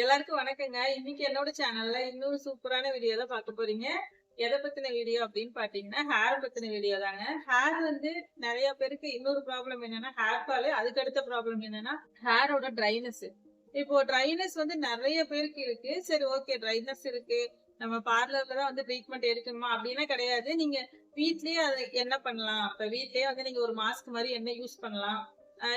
எல்லாருக்கும் வணக்கங்க. இன்னைக்கு என்னோட சேனல்ல இன்னொரு சூப்பரான வீடியோ தான் பார்க்க போறீங்க. எதை பத்தின வீடியோ அப்படின்னு பாத்தீங்கன்னா, ஹேர் பத்தின வீடியோ தாங்க. ஹேர் வந்து நிறைய பேருக்கு இன்னொரு ப்ராப்ளம் என்னன்னா ஹேர் ஃபால். அதுக்கு அடுத்த ப்ராப்ளம் என்னன்னா ஹேரோட ட்ரைனஸ். இப்போ ட்ரைனஸ் வந்து நிறைய பேருக்கு இருக்கு. சரி, ஓகே, ட்ரைனஸ் இருக்கு, நம்ம பார்லர்ல தான் வந்து ட்ரீட்மெண்ட் எடுக்கணுமா அப்படின்னா கிடையாது. நீங்க வீட்லயே அதை என்ன பண்ணலாம், இப்ப வீட்லயே வந்து நீங்க ஒரு மாஸ்க் மாதிரி என்ன யூஸ் பண்ணலாம்,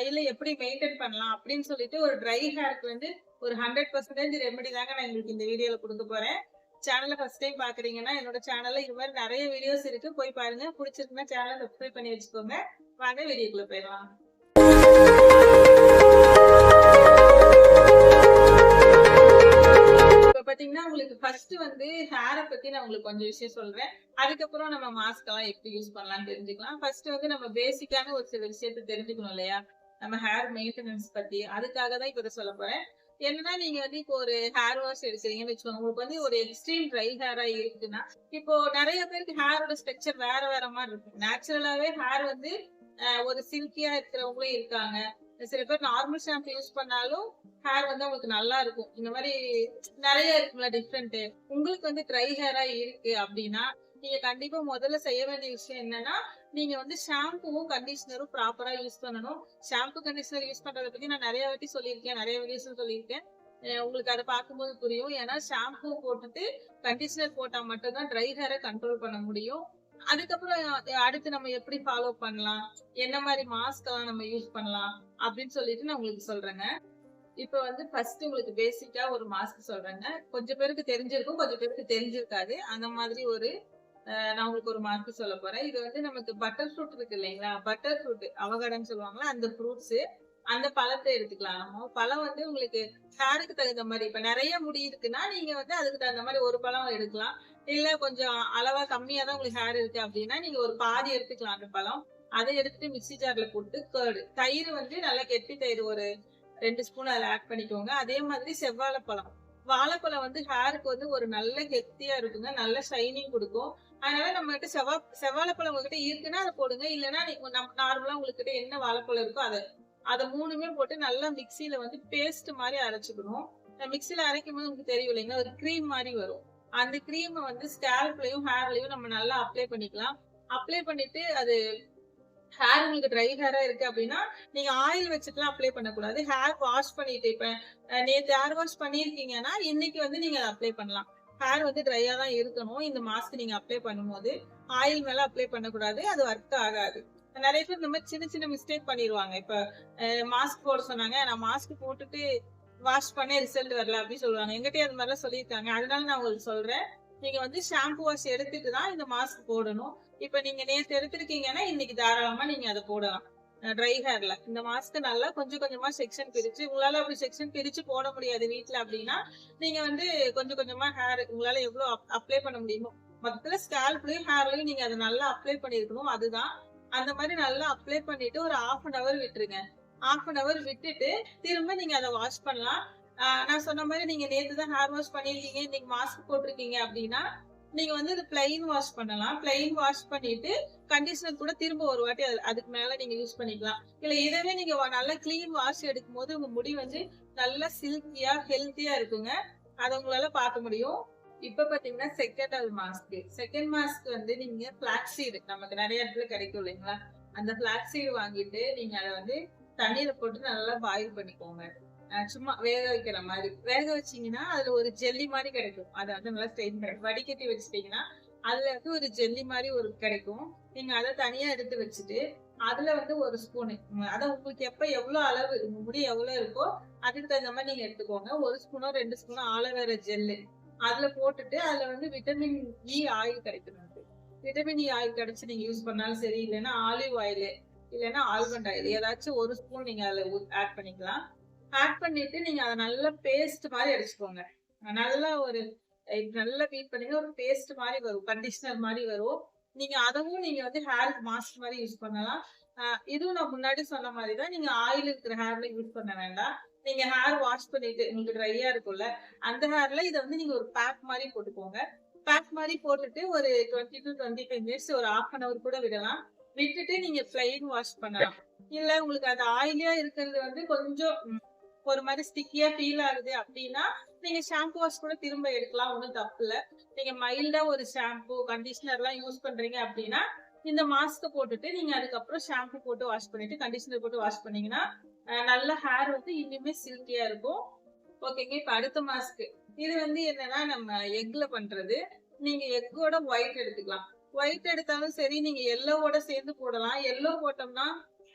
இல்ல எப்படி மெயின்டைன் பண்ணலாம் அப்படின்னு சொல்லிட்டு ஒரு ட்ரை ஹேருக்கு வந்து ஒரு 100% ரெமெடி தாங்க நான் உங்களுக்கு இந்த வீடியோல கொடுக்க போறேன். சேனலை ஃபர்ஸ்ட் டைம் பாக்குறீங்கன்னா என்னோட சேனல்ல இது மாதிரி நிறைய வீடியோஸ் இருக்கு, போய் பாருங்க. பிடிச்சிருக்குன்னா சேனலை சப்ஸ்கிரைப் பண்ணி வச்சுக்கோங்க. வாங்க வீடியோக்குள்ள போயிடலாம். இப்ப பாத்தீங்கன்னா உங்களுக்கு ஃபர்ஸ்ட் வந்து ஹேரை பத்தி நான் உங்களுக்கு கொஞ்சம் விஷயம் சொல்றேன். அதுக்கப்புறம் நம்ம மாஸ்க் எல்லாம் எப்படி யூஸ் பண்ணலாம்னு தெரிஞ்சுக்கலாம். ஃபர்ஸ்ட் வந்து நம்ம பேசிக்கான ஒரு சில விஷயத்தை தெரிஞ்சுக்கணும் இல்லையா, நம்ம ஹேர் மெயின்டெனன்ஸ் பத்தி. அதுக்காக தான் இப்ப சொல்ல போறேன். என்னன்னா, நீங்க வந்து இப்போ ஒரு ஹேர் வாஷ் எடுக்கிறீங்கன்னு வச்சுக்கோங்க. உங்களுக்கு வந்து ஒரு எக்ஸ்ட்ரீம் ட்ரை ஹேரா இருக்குன்னா, இப்போ நிறைய பேருக்கு ஹேரோட ஸ்ட்ரக்சர் வேற வேற மாதிரி இருக்கும். நேச்சுரலாவே ஹேர் வந்து ஒரு சில்கியா இருக்கிறவங்களும் இருக்காங்க. சில பேர் நார்மல் ஷாம்பு யூஸ் பண்ணாலும் ஹேர் வந்து அவங்களுக்கு நல்லா இருக்கும். இந்த மாதிரி நிறைய இருக்குல்ல டிஃப்ரெண்ட். உங்களுக்கு வந்து ட்ரை ஹேரா இருக்கு அப்படின்னா நீங்க கண்டிப்பா முதல்ல செய்ய வேண்டிய விஷயம் என்னன்னா, நீங்க வந்து ஷாம்புவும் கண்டிஷனரும் ப்ராப்பரா யூஸ் பண்ணணும். ஷாம்பு கண்டிஷனர் யூஸ் பண்றதை பத்தி நான் நிறைய வாட்டி சொல்லியிருக்கேன், நிறைய வீடியோஸ் சொல்லியிருக்கேன். உங்களுக்கு அதை பார்க்கும்போது புரியும். ஏன்னா ஷாம்பு போட்டுட்டு கண்டிஷனர் போட்டா மட்டும்தான் ட்ரை ஹேரை கண்ட்ரோல் பண்ண முடியும். அதுக்கப்புறம் அடுத்து நம்ம எப்படி ஃபாலோ பண்ணலாம், என்ன மாதிரி மாஸ்க் எல்லாம் நம்ம யூஸ் பண்ணலாம் அப்படின்னு சொல்லிட்டு நான் உங்களுக்கு சொல்றேங்க. இப்ப வந்து ஃபர்ஸ்ட் உங்களுக்கு பேசிக்கா ஒரு மாஸ்க் சொல்றேங்க. கொஞ்சம் பேருக்கு தெரிஞ்சிருக்கும், கொஞ்சம் பேருக்கு தெரிஞ்சிருக்காது. அந்த மாதிரி ஒரு நான் உங்களுக்கு ஒரு மாஸ்க் சொல்ல போறேன். இது வந்து நமக்கு பட்டர் ஃப்ரூட் இருக்கு இல்லைங்களா, பட்டர் ஃப்ரூட் அவகாடோன்னு சொல்லுவாங்களா, அந்த ஃப்ரூட்ஸ், அந்த பழத்தை எடுத்துக்கலாம். நம்ம பழம் வந்து உங்களுக்கு ஹேருக்கு தகுந்த மாதிரி, இப்ப நிறைய முடி இருக்குன்னா நீங்க வந்து அதுக்கு தகுந்த மாதிரி ஒரு பழம் எடுக்கலாம். இல்ல கொஞ்சம் அளவா கம்மியா தான் உங்களுக்கு ஹேர் இருக்கு அப்படின்னா நீங்க ஒரு பாதி எடுத்துக்கலாம் அந்த பழம். அதை எடுத்துட்டு மிக்ஸி ஜார்ல போட்டு கேர்டு, தயிர் வந்து நல்லா கெட்டி தயிர் ஒரு 2 ஸ்பூன் அதில் ஆட் பண்ணிக்கோங்க. அதே மாதிரி செவ்வாழைப்பழம். வாழைப்பழம் வந்து ஹேருக்கு வந்து ஒரு நல்ல ஹெல்த்தியா இருக்குங்க, நல்ல ஷைனிங் கொடுக்கும். அதனால நம்ம கிட்ட செவ்வாழைப்பழம் உங்ககிட்ட இருக்குன்னா அதை போடுங்க. இல்லைன்னா நம்ம நார்மலா உங்ககிட்ட என்ன வாழைப்பழம் இருக்கோ அதை மூணுமே போட்டு நல்லா மிக்சியில வந்து பேஸ்ட் மாதிரி அரைச்சுக்கணும். மிக்சியில அரைக்கும் போது உங்களுக்கு தெரியும் இல்லைங்களா, ஒரு கிரீம் மாதிரி வரும். அந்த கிரீமை வந்து ஸ்கேல்ப்லயும் ஹேர்லயும் நம்ம நல்லா அப்ளை பண்ணிக்கலாம். அப்ளை பண்ணிட்டு அது ஹேர் உங்களுக்கு ட்ரை ஹேரா இருக்கு அப்படின்னா நீங்க ஆயில் வச்சுட்டுலாம் அப்ளை பண்ணக்கூடாது. ஹேர் வாஷ் பண்ணிட்டு, இப்ப நேத்து ஹேர் வாஷ் பண்ணிருக்கீங்கன்னா இன்னைக்கு வந்து நீங்க அதை அப்ளை பண்ணலாம். ஹேர் வந்து ட்ரையா தான் இருக்கணும். இந்த மாஸ்க் நீங்க அப்ளை பண்ணும்போது ஆயில் மேல அப்ளை பண்ணக்கூடாது, அது ஒர்க் ஆகாது. நிறைய பேர் இந்த மாதிரி சின்ன சின்ன மிஸ்டேக் பண்ணிடுவாங்க. இப்ப மாஸ்க் போட சொன்னாங்க, நான் மாஸ்க் போட்டுட்டு வாஷ் பண்ண ரிசல்ட் வரல அப்படின்னு சொல்லுவாங்க. எங்கிட்டே அது மாதிரிலாம் சொல்லியிருக்காங்க. அதனால நான் உங்களுக்கு சொல்றேன், நீங்க வந்து ஷாம்பு வாஷ் எடுத்துட்டு தான் இந்த மாஸ்க் போடணும். இப்ப நீங்க நேத்து எடுத்திருக்கீங்கன்னா இன்னைக்கு தாராளமா நீங்க அதை போடலாம். ட்ரை ஹேர்ல இந்த மாஸ்க் நல்லா கொஞ்சம் கொஞ்சமா செக்ஷன் பிரிச்சு, உங்களால அப்படி செக்ஷன் பிரிச்சு போட முடியாது வீட்டுல அப்படின்னா நீங்க வந்து கொஞ்சம் கொஞ்சமா ஹேர் உங்களால எவ்வளவு அப்ளை பண்ண முடியுமோ மொத்தத்துல ஸ்கேல்ப்லயும் ஹேர்லயும் நீங்க அதை நல்லா அப்ளை பண்ணிருக்கணும். அதுதான். அந்த மாதிரி நல்லா அப்ளை பண்ணிட்டு ஒரு 1/2 hour விட்டுருங்க. 1/2 hour விட்டுட்டு திரும்ப நீங்க அதை வாஷ் பண்ணலாம். நான் சொன்ன மாதிரி நீங்க நேத்து தான் ஹேர் வாஷ் பண்ணிருக்கீங்க, இன்னைக்கு மாஸ்க் போட்டிருக்கீங்க அப்படின்னா நீங்க வந்து இது பிளைன் வாஷ் பண்ணலாம். பிளைன் வாஷ் பண்ணிட்டு கண்டிஷனர் கூட திரும்ப ஒரு வாட்டி அதுக்கு மேல நீங்க யூஸ் பண்ணிக்கலாம். இல்ல இதவே நீங்க நல்லா கிளீன் வாஷ் எடுக்கும் போது உங்க முடி வந்து நல்லா சில்கியா ஹெல்த்தியா இருக்குங்க. அதை உங்களால பார்க்க முடியும். இப்ப பாத்தீங்கன்னா செகண்ட் மாஸ்க் வந்து நீங்க பிளாக்ஸீடு நமக்கு நிறைய இடத்துல கிடைக்கும் இல்லைங்களா, அந்த பிளாக்ஸீடு வாங்கிட்டு நீங்க அதை வந்து தண்ணீரை போட்டு நல்லா பாயில் பண்ணிக்கோங்க. சும்மா வேக வைக்கிற மாதிரி வேக வச்சீங்கன்னா அதுல ஒரு ஜெல்லி மாதிரி கிடைக்கும். அதை வந்து நல்லா ஸ்ட்ரெயின் பண்ணி வடிகட்டி வச்சுட்டீங்கன்னா அதுல வந்து ஒரு ஜெல்லி மாதிரி ஒரு கிடைக்கும். நீங்க அதை தனியா எடுத்து வச்சுட்டு அதுல வந்து ஒரு ஸ்பூனு, அதை உங்களுக்கு எவ்வளவு அளவு உங்க முடி எவ்வளவு இருக்கோ அதுக்கு தகுந்த மாதிரி நீங்க எடுத்துக்கோங்க. 1 ஸ்பூனோ 2 ஸ்பூனோ ஆலோவேரா ஜெல்லு அதுல போட்டுட்டு அதுல வந்து விட்டமின் இ ஆயில் கிடைக்கும். விட்டமின் இ ஆயில் கிடைச்சு நீங்க யூஸ் பண்ணாலும் சரி, இல்லைன்னா ஆலிவ் ஆயில், இல்லைன்னா ஆல்மண்ட் ஆயில், ஏதாச்சும் ஒரு ஸ்பூன் நீங்க அதுல ஆட் பண்ணிக்கலாம். ஆட் பண்ணிட்டு நீங்க அதை நல்லா பேஸ்ட் மாதிரி அடிச்சுக்கோங்க. நல்லா ஒரு நல்லா பீட் பண்ணி ஒரு பேஸ்ட் மாதிரி வரும், கண்டிஷனர் மாதிரி வரும். நீங்க அதவும் நீங்க வந்து ஹேர் மாஸ்க் மாதிரி யூஸ் பண்ணலாம். இதுவும் நான் முன்னாடி சொன்ன மாதிரி தான், நீங்க ஆயில் இருக்கிற ஹேர்ல யூஸ் பண்ண வேண்டாம். நீங்க ஹேர் வாஷ் பண்ணிட்டு உங்களுக்கு ட்ரையா இருக்கும்ல அந்த ஹேர்ல இதை வந்து நீங்க ஒரு பேக் மாதிரி போட்டுக்கோங்க. பேக் மாதிரி போட்டுட்டு ஒரு 20 to 25 மினிட்ஸ் ஒரு 1/2 hour கூட விடலாம். விட்டுட்டு நீங்க பிளைன் வாஷ் பண்ணலாம். இல்ல உங்களுக்கு அந்த ஆயிலியா இருக்கிறது வந்து கொஞ்சம் ஒரு மாதிரி ஸ்டிக்கியா ஃபீல் ஆகுது அப்படின்னா நீங்க ஷாம்பு வாஷ் கூட திரும்ப எடுக்கலாம், ஒன்றும் தப்பு இல்ல. நீங்க மைல்டா ஒரு ஷாம்பு கண்டிஷனர் எல்லாம் யூஸ் பண்றீங்க அப்படின்னா இந்த மாஸ்க் போட்டுட்டு நீங்க அதுக்கப்புறம் ஷாம்பு போட்டு வாஷ் பண்ணிட்டு கண்டிஷனர் போட்டு வாஷ் பண்ணீங்கன்னா நல்ல ஹேர் வந்து இன்னுமே சில்கியா இருக்கும். ஓகேங்க. இப்ப அடுத்த மாஸ்க் இது வந்து என்னன்னா நம்ம எக்ல பண்றது. நீங்க எக்கோட ஒயிட் எடுத்துக்கலாம். ஒயிட் எடுத்தாலும் சரி, நீங்க எல்லோவோட சேர்ந்து போடலாம். எல்லோ போட்டோம்னா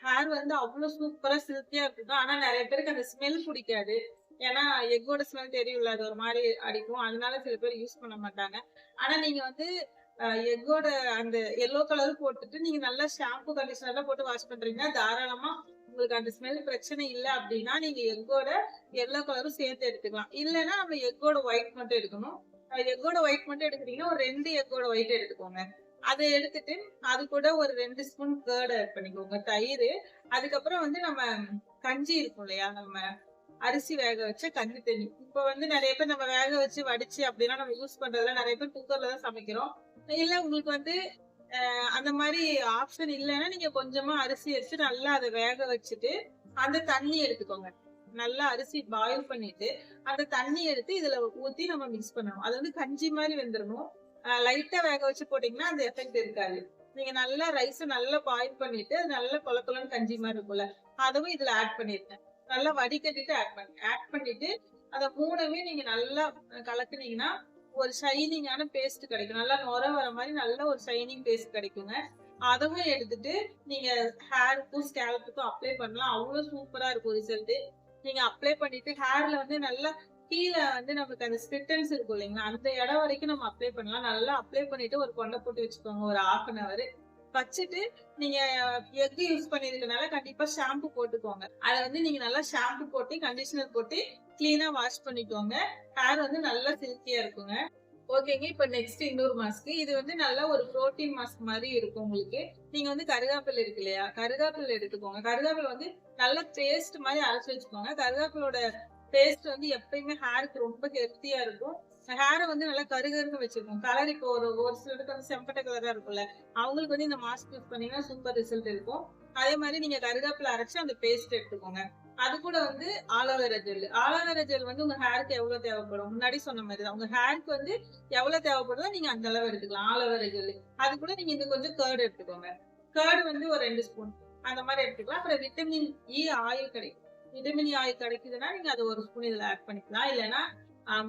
ஹேர் வந்து அவ்வளவு சூப்பரா சில்கியா இருக்கும். ஆனா நிறைய பேருக்கு அந்த ஸ்மெல் பிடிக்காது. ஏன்னா எக்கோட ஸ்மெல் தெரியும்ல, அது ஒரு மாதிரி அடிக்கும். அதனால சில பேர் யூஸ் பண்ண மாட்டாங்க. ஆனா நீங்க வந்து எக்கோட அந்த எல்லோ கலர் போட்டுட்டு நீங்க நல்லா ஷாம்பு கண்டிஷனர்லாம் போட்டு வாஷ் பண்றீங்கன்னா தாராளமா உங்களுக்கு அந்த ஸ்மெல் பிரச்சனை இல்லை அப்படின்னா நீங்க எக்கோட எல்லோ கலரும் சேர்த்து எடுத்துக்கலாம். இல்லைன்னா நம்ம எக்கோட ஒயிட் மட்டும் எடுக்கணும். எக்கோட ஒயிட் மட்டும் எடுக்கிறீங்கன்னா ஒரு 2 எக்கோட ஒயிட் எடுத்துக்கோங்க. அதை எடுத்துட்டு அது கூட ஒரு 2 ஸ்பூன் கர்ட் ஆட் பண்ணிக்கோங்க, தயிர். அதுக்கப்புறம் வந்து நம்ம கஞ்சி இருக்கும் இல்லையா, நம்ம அரிசி வேக வச்ச கஞ்சி தண்ணி. இப்ப வந்து நிறைய பேர் நம்ம வேக வச்சு வடிச்சு அப்படின்னா நம்ம யூஸ் பண்றதுல நிறைய பேர் குக்கர்ல தான் சமைக்கிறோம். இல்ல உங்களுக்கு வந்து அந்த மாதிரி ஆப்ஷன் இல்லைன்னா நீங்க கொஞ்சமா அரிசி வச்சு நல்லா அதை வேக வச்சுட்டு அந்த தண்ணி எடுத்துக்கோங்க. நல்லா அரிசி பாயில் பண்ணிட்டு அந்த தண்ணி எடுத்து இதுல ஊத்தி நம்ம மிக்ஸ் பண்ணணும். அது வந்து கஞ்சி மாதிரி வெந்துடணும். லைட்டா வேக வச்சு போட்டீங்கன்னா அந்த எஃபெக்ட் இருக்காது. நீங்க நல்லா ரைஸ் நல்லா பாயில் பண்ணிட்டு நல்லா கொல கொலன்னு கஞ்சி மாதிரி இருக்கும்ல, அதுவும் இதுல ஆட் பண்ணிருக்கேன். நல்லா வடிகட்டிட்டு ஆட் பண்ணிட்டு அதை மூணுமே நீங்க நல்லா கலக்குனீங்கன்னா ஒரு ஷைனிங்கான பேஸ்ட் கிடைக்கும். நல்லா நுர வர மாதிரி நல்ல ஒரு ஷைனிங் பேஸ்ட் கிடைக்குங்க. அதுவும் எடுத்துட்டு நீங்க ஹேருக்கும் ஸ்கேல்ப்புக்கும் அப்ளை பண்ணலாம். அவ்வளவு சூப்பரா இருக்கும் ரிசல்ட். நீங்க அப்ளை பண்ணிட்டு ஹேர்ல வந்து நல்லா கீழே வந்து நமக்கு அந்த ஸ்பிட்டன்ஸ் இருக்கும் இல்லைங்களா, அந்த இடம் வரைக்கும் நம்ம அப்ளை பண்ணலாம். நல்லா அப்ளை பண்ணிட்டு ஒரு கொண்டை போட்டு வச்சுக்கோங்க ஒரு 1/2 hour வச்சுட்டு நீங்க எக் யூஸ் பண்ணிருக்கனால கண்டிப்பா ஷாம்பு போட்டுக்கோங்க. அதை வந்து நீங்க நல்லா ஷாம்பு போட்டு கண்டிஷனர் போட்டு கிளீனா வாஷ் பண்ணிக்கோங்க. ஹேர் வந்து நல்லா சில்கியா இருக்குங்க. ஓகேங்க. இப்ப நெக்ஸ்ட் இன்னொரு மாஸ்க். இது வந்து நல்லா ஒரு புரோட்டீன் மாஸ்க் மாதிரி இருக்கும் உங்களுக்கு. நீங்க வந்து கருகாப்பில் இருக்கு இல்லையா, கருகாப்பில் எடுத்துக்கோங்க. கருகாப்பில் வந்து நல்ல பேஸ்ட் மாதிரி அரைச்சு வச்சுக்கோங்க. கருகாப்பிலோட பேஸ்ட் வந்து எப்பயுமே ஹேருக்கு ரொம்ப ஹெல்த்தியா இருக்கும். ஹேரை வந்து நல்லா கருகருன்னு வச்சிருக்கோம். கலர் இப்போ ஒரு சிலருக்கு வந்து செம்பட்ட கலரா இருக்கும்ல, அவங்களுக்கு வந்து இந்த மாஸ்க் யூஸ் பண்ணீங்கன்னா சூப்பர் ரிசல்ட் இருக்கும். அதே மாதிரி நீங்க கருகாப்பில அரைச்சு அந்த பேஸ்ட் எடுத்துக்கோங்க. அது கூட வந்து ஆலோவேரா ஜெல். ஆலோவேரா ஜெல் வந்து உங்க ஹேருக்கு எவ்வளவு தேவைப்படும், முன்னாடி சொன்ன மாதிரி தான் உங்க ஹேருக்கு வந்து எவ்வளவு தேவைப்படுதோ நீங்க அந்த அளவு எடுத்துக்கலாம் ஆலோவேரா ஜெல். அது கூட நீங்க இந்த கொஞ்சம் கர்ட் எடுத்துக்கோங்க. கர்ட் வந்து ஒரு 2 ஸ்பூன் அந்த மாதிரி எடுத்துக்கலாம். அப்புறம் விட்டமின் இ ஆயில் கிடைக்கும். விட்டமின் இ ஆயில் கிடைக்குதுன்னா நீங்க அதை 1 ஸ்பூன் இதுல ஆட் பண்ணிக்கலாம். இல்லைன்னா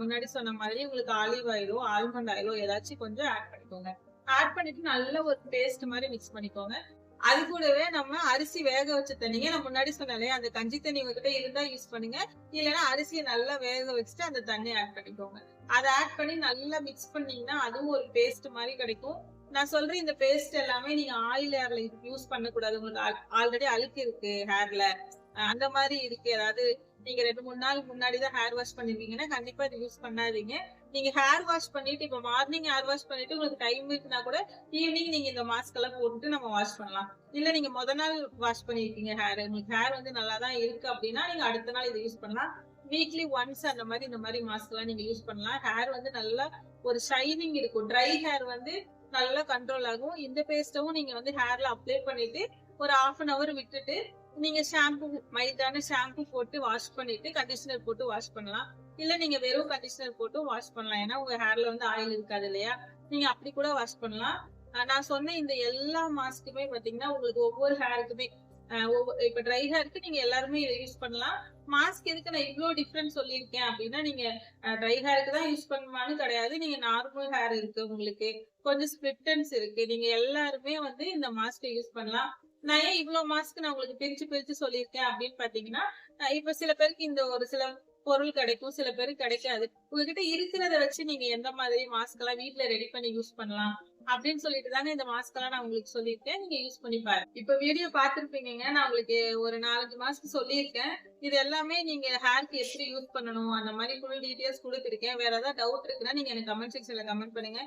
முன்னாடி சொன்ன மாதிரி உங்களுக்கு ஆலிவ் ஆயிலோ ஆல்மண்ட் ஆயிலோ ஏதாச்சும் கொஞ்சம் ஆட் பண்ணிக்கோங்க. ஆட் பண்ணிட்டு நல்ல ஒரு பேஸ்ட் மாதிரி மிக்ஸ் பண்ணிக்கோங்க. அது கூடவே நம்ம அரிசி வேக வச்ச தண்ணிங்க, நான் முன்னாடி சொன்னாலே அந்த கஞ்சி தண்ணி உங்ககிட்ட இருந்தா யூஸ் பண்ணுங்க. இல்லைன்னா அரிசியை நல்லா வேக வச்சுட்டு அந்த தண்ணி ஆட் பண்ணிக்கோங்க. அதை ஆட் பண்ணி நல்லா மிக்ஸ் பண்ணீங்கன்னா அதுவும் ஒரு பேஸ்ட் மாதிரி கிடைக்கும். நான் சொல்றேன் இந்த பேஸ்ட் எல்லாமே நீங்க ஆயில் ஹேர்ல யூஸ் பண்ணக்கூடாது. உங்களுக்கு ஆல்ரெடி அழுக்கு இருக்கு ஹேர்ல, அந்த மாதிரி இருக்கு, அதாவது நீங்க 2-3 நாள் முன்னாடிதான் ஹேர் வாஷ் பண்ணிருக்கீங்கன்னா கண்டிப்பா இது யூஸ் பண்ணாதீங்க. நீங்க ஹேர் வாஷ் பண்ணிட்டு இப்ப மார்னிங் ஹேர் வாஷ் பண்ணிட்டு உங்களுக்கு டைம் இருக்குன்னா கூட ஈவினிங் நீங்க இந்த மாஸ்க் எல்லாம் போட்டுட்டு நம்ம வாஷ் பண்ணலாம். இல்ல நீங்க முத நாள் வாஷ் பண்ணிருக்கீங்க ஹேர், உங்களுக்கு ஹேர் வந்து நல்லா தான் இருக்கு அப்படின்னா நீங்க அடுத்த நாள் இதை யூஸ் பண்ணலாம். வீக்லி ஒன்ஸ் அந்த மாதிரி இந்த மாதிரி மாஸ்க் எல்லாம் நீங்க யூஸ் பண்ணலாம். ஹேர் வந்து நல்லா ஒரு ஷைனிங் இருக்கும். ட்ரை ஹேர் வந்து நல்லா கண்ட்ரோல் ஆகும். இந்த பேஸ்டும் நீங்க வந்து ஹேர்ல அப்ளை பண்ணிட்டு ஒரு 1/2 hour விட்டுட்டு நீங்க ஷாம்பு மைல்டான ஷாம்பு போட்டு வாஷ் பண்ணிட்டு கண்டிஷனர் போட்டு வாஷ் பண்ணலாம். இல்ல நீங்க வெறும் கண்டிஷனர் போட்டு வாஷ் பண்ணலாம். ஏன்னா உங்க ஹேர்ல வந்து ஆயில் இருக்காது இல்லையா, நீங்க அப்படி கூட வாஷ் பண்ணலாம். நான் சொன்ன இந்த எல்லா மாஸ்க்குமே பாத்தீங்கன்னா உங்களுக்கு ஒவ்வொரு ஹேருக்குமே இப்ப ட்ரை ஹேருக்கு நீங்க எல்லாருமே இதை யூஸ் பண்ணலாம். மாஸ்க் எதுக்கு நான் இவ்வளவு டிஃபரன்ஸ் சொல்லியிருக்கேன் அப்படின்னா நீங்க ட்ரை ஹேருக்கு தான் யூஸ் பண்ணுவான்னு கிடையாது. நீங்க நார்மல் ஹேர் இருக்கு, உங்களுக்கு கொஞ்சம் ஸ்பிளிட்டன்ஸ் இருக்கு, நீங்க எல்லாருமே வந்து இந்த மாஸ்க் யூஸ் பண்ணலாம். நான் ஏன் இவ்வளவு மாஸ்க் நான் உங்களுக்கு பிரிச்சு பிரிச்சு சொல்லியிருக்கேன் அப்படின்னு பாத்தீங்கன்னா இப்ப சில பேருக்கு இந்த ஒரு சில பொருள் கிடைக்கும், சில பேருக்கு கிடைக்காது. உங்ககிட்ட இருக்கிறத வச்சு நீங்க எந்த மாதிரி மாஸ்க் எல்லாம் வீட்டுல ரெடி பண்ணி யூஸ் பண்ணலாம் அப்படின்னு சொல்லிட்டு தாங்க இந்த மாஸ்க் எல்லாம் நான் உங்களுக்கு சொல்லியிருக்கேன். நீங்க யூஸ் பண்ணி பாருங்க. இப்ப வீடியோ பாத்துருப்பீங்க, நான் உங்களுக்கு ஒரு 4-5 மாஸ்க் சொல்லியிருக்கேன். இது எல்லாமே நீங்க ஹேருக்கு எப்படி யூஸ் பண்ணணும் அந்த மாதிரி ஃபுல் டீடைல்ஸ் கொடுத்துருக்கேன். வேற ஏதாவது டவுட் இருக்குன்னா நீங்க எனக்கு கமெண்ட் செக்ஷன்ல கமெண்ட் பண்ணுங்க.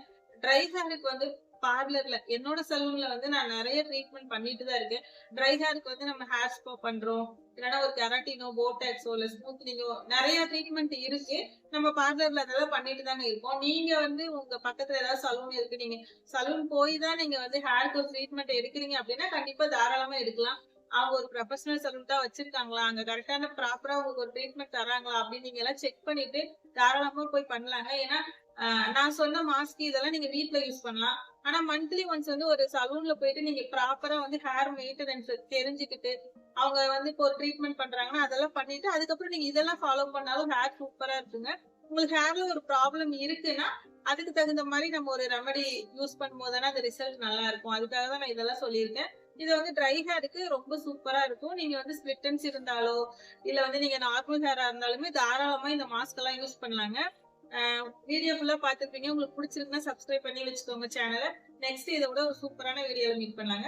ட்ரை ஹேருக்கு வந்து பார்லர்ல என்னோட சலூன்ல வந்து நான் நிறைய ட்ரீட்மெண்ட் பண்ணிட்டு தான் இருக்கேன். ட்ரை ஹேருக்கு வந்து நம்ம ஹேர் ஸ்பா பண்றோம், இல்லைன்னா ஒரு கெராட்டினோ போட்டாக்ஸோ இல்ல ஸ்மூத்னிங்கோ நிறைய ட்ரீட்மெண்ட் இருக்கு. நம்ம பார்லர்ல அதெல்லாம் பண்ணிட்டு தாங்க இருக்கோம். நீங்க வந்து உங்க பக்கத்துல ஏதாவது சலூன் இருக்கு, நீங்க சலூன் போய் தான் நீங்க வந்து ஹேருக்கு ஒரு ட்ரீட்மெண்ட் எடுக்கிறீங்க அப்படின்னா கண்டிப்பா தாராளமா எடுக்கலாம். அவங்க ஒரு ப்ரொஃபஷனல் சலூன் தான் வச்சிருக்காங்களா, அங்க கரெக்டான ப்ராப்பரா உங்களுக்கு ஒரு ட்ரீட்மெண்ட் தராங்களா அப்படின்னு நீங்க எல்லாம் செக் பண்ணிட்டு தாராளமா போய் பண்ணலாங்க. ஏன்னா நான் சொன்ன மாஸ்க் இதெல்லாம் நீங்க வீட்ல யூஸ் பண்ணலாம். ஆனா மந்த்லி ஒன்ஸ் வந்து ஒரு சலூன்ல போயிட்டு நீங்க ப்ராப்பரா வந்து ஹேர் மெயின்டெனன்ஸ் தெரிஞ்சுக்கிட்டு அவங்க வந்து இப்போ ஒரு ட்ரீட்மெண்ட் பண்றாங்கன்னா அதெல்லாம் பண்ணிட்டு அதுக்கப்புறம் நீங்க இதெல்லாம் ஃபாலோ பண்ணாலும் ஹேர் சூப்பரா இருக்குங்க. உங்களுக்கு ஹேர்ல ஒரு ப்ராப்ளம் இருக்குன்னா அதுக்கு தகுந்த மாதிரி நம்ம ஒரு ரெமடி யூஸ் பண்ணும்போது தானே அந்த ரிசல்ட் நல்லா இருக்கும். அதுக்காக தான் நான் இதெல்லாம் சொல்லியிருக்கேன். இது வந்து ட்ரை ஹேருக்கு ரொம்ப சூப்பரா இருக்கும். நீங்க வந்து ஸ்பிளிட் எண்ட்ஸ் இருந்தாலோ இல்ல வந்து நீங்க நார்மல் ஹேரா இருந்தாலுமே தாராளமா இந்த மாஸ்க் எல்லாம் யூஸ் பண்ணலாங்க. வீடியோ ஃபுல்லா பாத்துருப்பீங்க. உங்களுக்கு பிடிச்சிருக்குன்னா சப்ஸ்கிரைப் பண்ணி வச்சுக்கோங்க சேனலை. நெக்ஸ்ட் இதை விட ஒரு சூப்பரான வீடியோல மீட் பண்ணலாங்க.